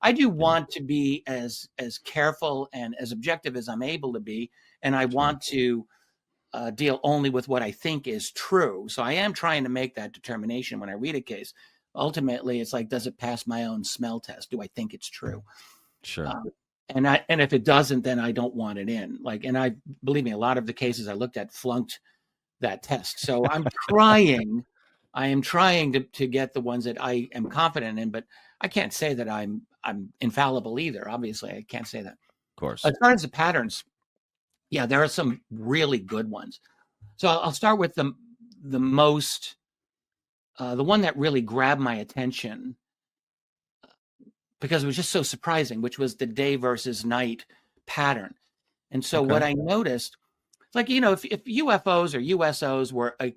I do Yeah. want to be as careful and as objective as I'm able to be, and I Sure. want to deal only with what I think is true. So I am trying to make that determination when I read a case. Ultimately, it's like, does it pass my own smell test? Do I think it's true? Sure. And if it doesn't, then I don't want it in. Like, and I believe me, a lot of the cases I looked at flunked that test. So I am trying to get the ones that I am confident in, but I can't say that I'm infallible either. Obviously, I can't say that. Of course. As far as the patterns, yeah, there are some really good ones. So I'll start with the most, the one that really grabbed my attention because it was just so surprising, which was the day versus night pattern. And so what Okay. I noticed, like, if UFOs or USOs were a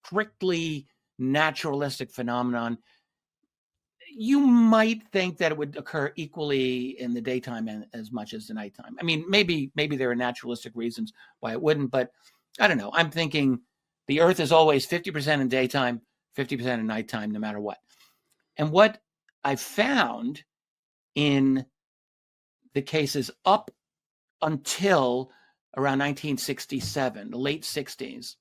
strictly naturalistic phenomenon, you might think that it would occur equally in the daytime and as much as the nighttime. I mean, maybe there are naturalistic reasons why it wouldn't, but I don't know. I'm thinking the Earth is always 50% in daytime, 50% in nighttime, no matter what. And what I found in the cases up until around 1967, the late 60s,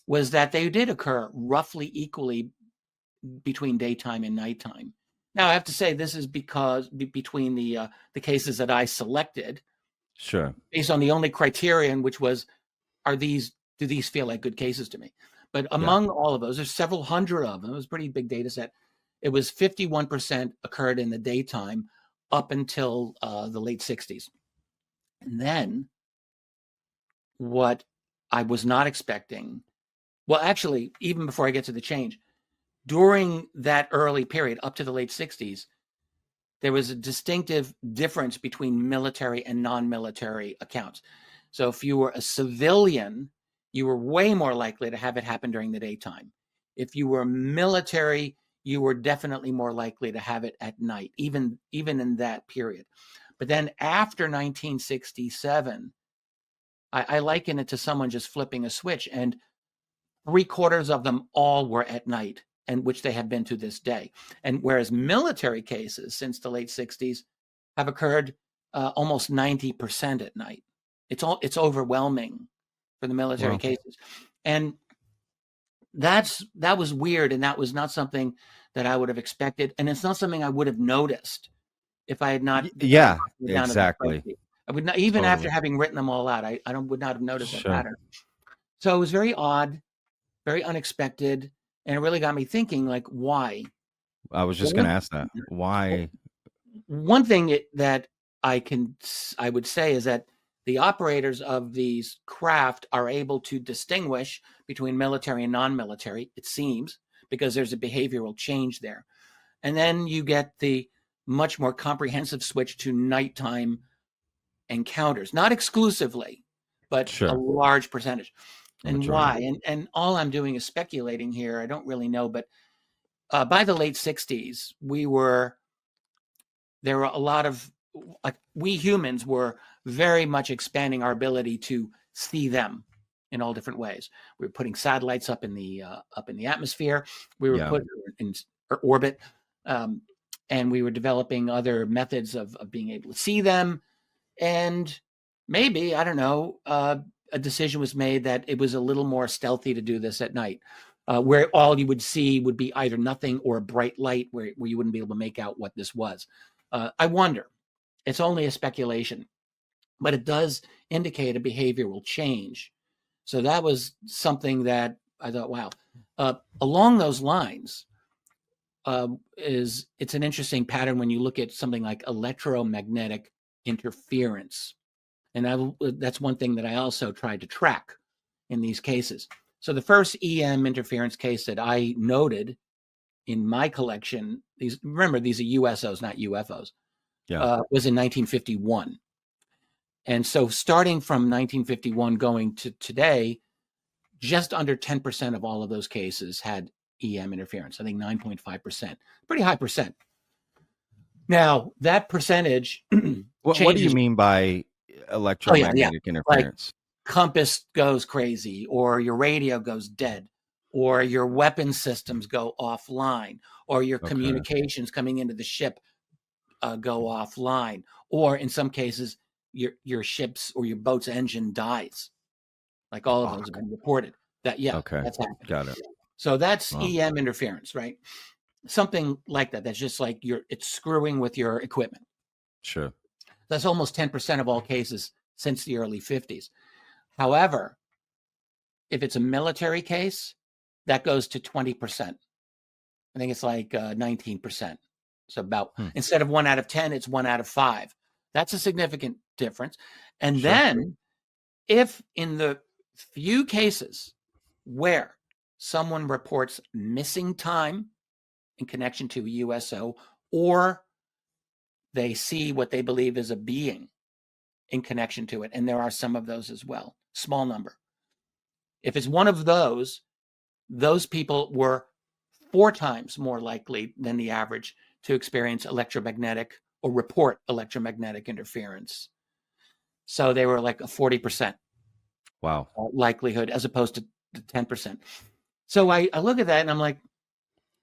was that they did occur roughly equally between daytime and nighttime. Now, I have to say this is because between the cases that I selected, Sure. based on the only criterion, which was, do these feel like good cases to me? But among all of those, there's several hundred of them. It was a pretty big data set. It was 51% occurred in the daytime up until the late 60s. And then what I was not expecting, well, actually, even before I get to the change, during that early period up to the late 60s, there was a distinctive difference between military and non-military accounts. So if you were a civilian, you were way more likely to have it happen during the daytime. If you were military, you were definitely more likely to have it at night, even in that period. But then after 1967, I liken it to someone just flipping a switch, and 3/4 of them all were at night, and which they have been to this day. And whereas military cases since the late 60s have occurred almost 90% at night. It's overwhelming for the military Well, cases. And that was weird, and that was not something that I would have expected, and it's not something I would have noticed if I had not yeah, gotten down to that exactly. spreadsheet. I would not, even after Totally. having written them all out, I would not have noticed that Sure. pattern. So it was very odd, very unexpected, and it really got me thinking, like, why? I was just Well, going to ask that. Why? one thing that I would say is that the operators of these craft are able to distinguish between military and non-military, it seems, because there's a behavioral change there. And then you get the much more comprehensive switch to nighttime encounters, not exclusively, but a Sure. large percentage. A And majority. why? And all I'm doing is speculating here. I don't really know, but by the late 60s, there were a lot of, like, we humans were very much expanding our ability to see them in all different ways. We were putting satellites up in the atmosphere. We were Yeah. put in orbit, and we were developing other methods of being able to see them. And maybe, I don't know, a decision was made that it was a little more stealthy to do this at night, where all you would see would be either nothing or a bright light where you wouldn't be able to make out what this was. I wonder. It's only a speculation, but it does indicate a behavioral change. So that was something that I thought, wow. Along those lines, it's an interesting pattern when you look at something like electromagnetic interference. And that's one thing that I also tried to track in these cases. So the first EM interference case that I noted in my collection, these are USOs, not UFOs, Yeah. was in 1951. And so starting from 1951 going to today, just under 10% of all of those cases had EM interference. I think 9.5%, pretty high percent. Now, that percentage What do you changes. mean by electromagnetic Like interference? compass goes crazy, or your radio goes dead, or your weapon systems go offline, or your Okay. communications coming into the ship go offline, or in some cases, your ship's or your boat's engine dies. Like all of those have been reported. That's happened. Got it. So that's EM interference, right? Something like that. That's just like it's screwing with your equipment. Sure. That's almost 10% of all cases since the early 50s. However, if it's a military case, that goes to 20%. I think it's like 19%. So about instead of 1 out of 10, it's 1 out of 5. That's a significant difference. And then if in the few cases where someone reports missing time in connection to a USO, or they see what they believe is a being in connection to it, and there are some of those as well, small number. If it's one of those people were 4 times more likely than the average to experience electromagnetic or report electromagnetic interference. So they were like a 40% likelihood as opposed to the 10%. So I look at that and I'm like,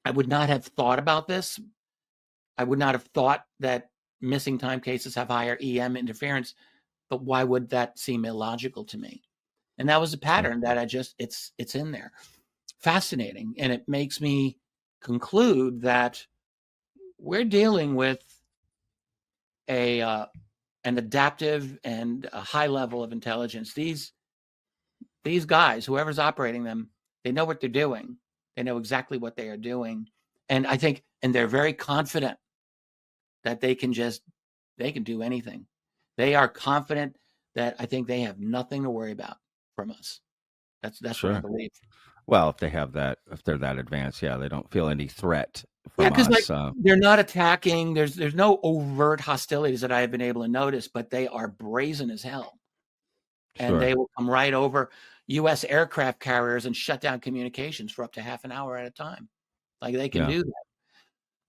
I would not have thought about this. I would not have thought that missing time cases have higher EM interference, but why would that seem illogical to me? And that was a pattern that it's in there. Fascinating. And it makes me conclude that we're dealing with an adaptive and a high level of intelligence. These guys, whoever's operating them, they know what they're doing. They know exactly what they are doing. And I think, and they're very confident that they can do anything. They are confident that I think they have nothing to worry about from us. That's what I believe. Well, if they're that advanced, they don't feel any threat from us. Because they're not attacking. There's no overt hostilities that I have been able to notice, but they are brazen as hell. And they will come right over U.S. aircraft carriers and shut down communications for up to half an hour at a time. Like they can do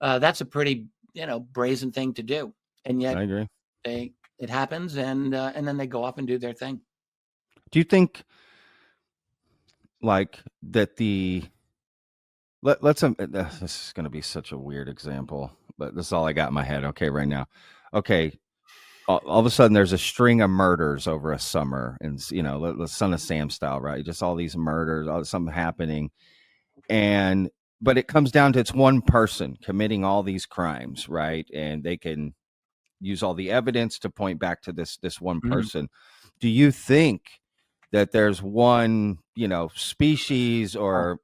that. That's a pretty, brazen thing to do. And yet I agree. It happens, and then they go off and do their thing. Do you think like that let's this is going to be such a weird example, but this is all I got in my head. Okay, right now. Okay. All of a sudden there's a string of murders over a summer, and the Son of Sam style, right? Just all these murders, something happening. But it comes down to it's one person committing all these crimes, right? And they can use all the evidence to point back to this one person. Do you think that there's one, species or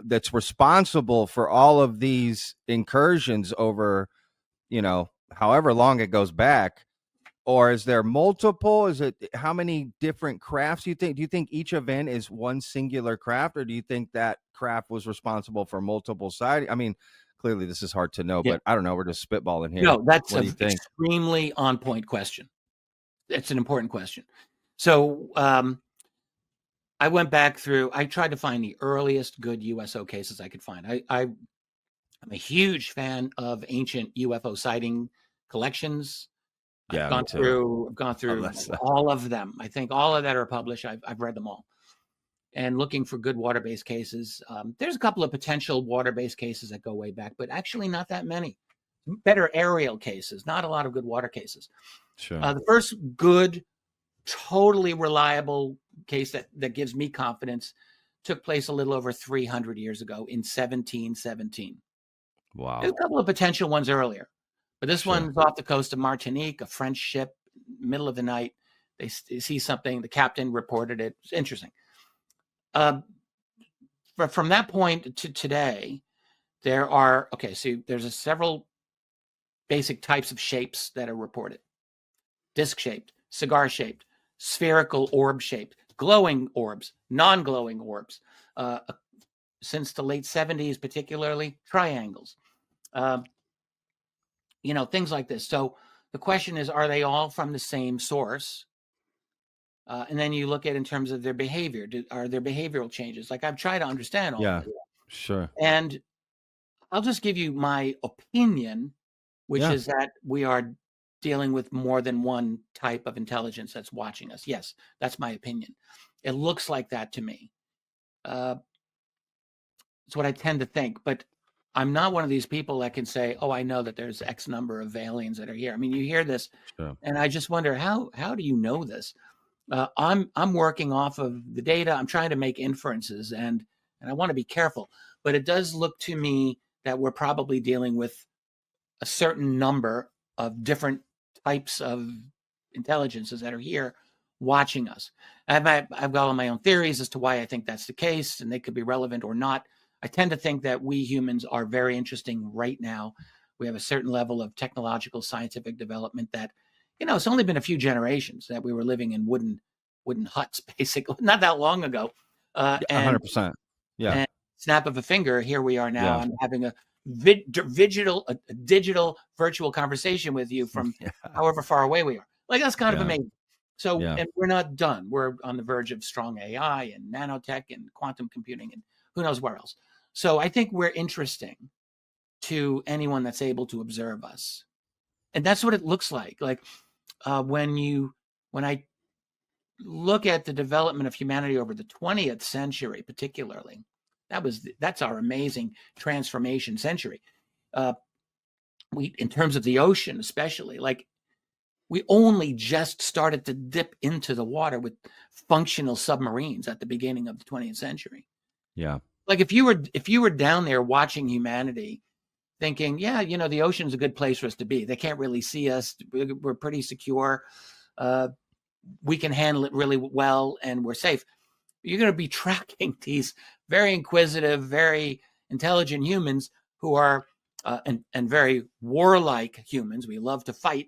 that's responsible for all of these incursions over, however long it goes back? Or is there multiple? Is it how many different crafts do you think? Do you think each event is one singular craft, or do you think that craft was responsible for multiple sides? I mean, clearly this is hard to know, but I don't know. We're just spitballing here. No, that's an extremely on point question. It's an important question. So I went back through, I tried to find the earliest good USO cases I could find. I'm a huge fan of ancient UFO sighting collections. I've gone through all of them. I think all of that are published. I've read them all. And looking for good water-based cases. There's a couple of potential water-based cases that go way back, but actually not that many. Better aerial cases, not a lot of good water cases. Sure. The first good, totally reliable case that gives me confidence took place a little over 300 years ago in 1717. Wow. There's a couple of potential ones earlier. But this one's off the coast of Martinique, a French ship, middle of the night. They see something. The captain reported it. It's interesting. But from that point to today, there are, there's several basic types of shapes that are reported. Disc-shaped, cigar-shaped, spherical orb-shaped, glowing orbs, non-glowing orbs. Since the late 70s, particularly, triangles. Things like this. So the question is, are they all from the same source? And then you look at in terms of their behavior. Are there behavioral changes? Like I've tried to understand all of it. Sure. And I'll just give you my opinion, which is that we are dealing with more than one type of intelligence that's watching us. Yes, that's my opinion. It looks like that to me. It's what I tend to think. But I'm not one of these people that can say, oh, I know that there's X number of aliens that are here. I mean, you hear this, Sure. and I just wonder how do you know this? I'm working off of the data. I'm trying to make inferences, and I want to be careful. But it does look to me that we're probably dealing with a certain number of different types of intelligences that are here watching us. I've got all my own theories as to why I think that's the case, and they could be relevant or not. I tend to think that we humans are very interesting right now. We have a certain level of technological scientific development that, it's only been a few generations that we were living in wooden huts, basically, not that long ago. And 100%. Yeah. snap of a finger, here we are now. Yeah. I'm having a digital virtual conversation with you from Yeah. however far away we are. Like, that's kind of Yeah. amazing. So, Yeah. and we're not done. We're on the verge of strong AI and nanotech and quantum computing and who knows where else. So I think we're interesting to anyone that's able to observe us. And that's what it looks like. Like when I look at the development of humanity over the 20th century, particularly, that's our amazing transformation century. In terms of the ocean, especially, like, we only just started to dip into the water with functional submarines at the beginning of the 20th century. Yeah. Like, if you were down there watching humanity, thinking, yeah, the ocean's a good place for us to be. They can't really see us. We're pretty secure. We can handle it really well, and we're safe. You're going to be tracking these very inquisitive, very intelligent humans who are and very warlike humans. We love to fight,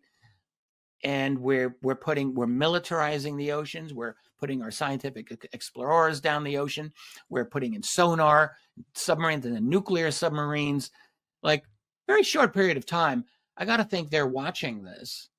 and we're militarizing the oceans. We're putting our scientific explorers down the ocean. We're putting in sonar submarines and the nuclear submarines. Like, very short period of time. I got to think they're watching this,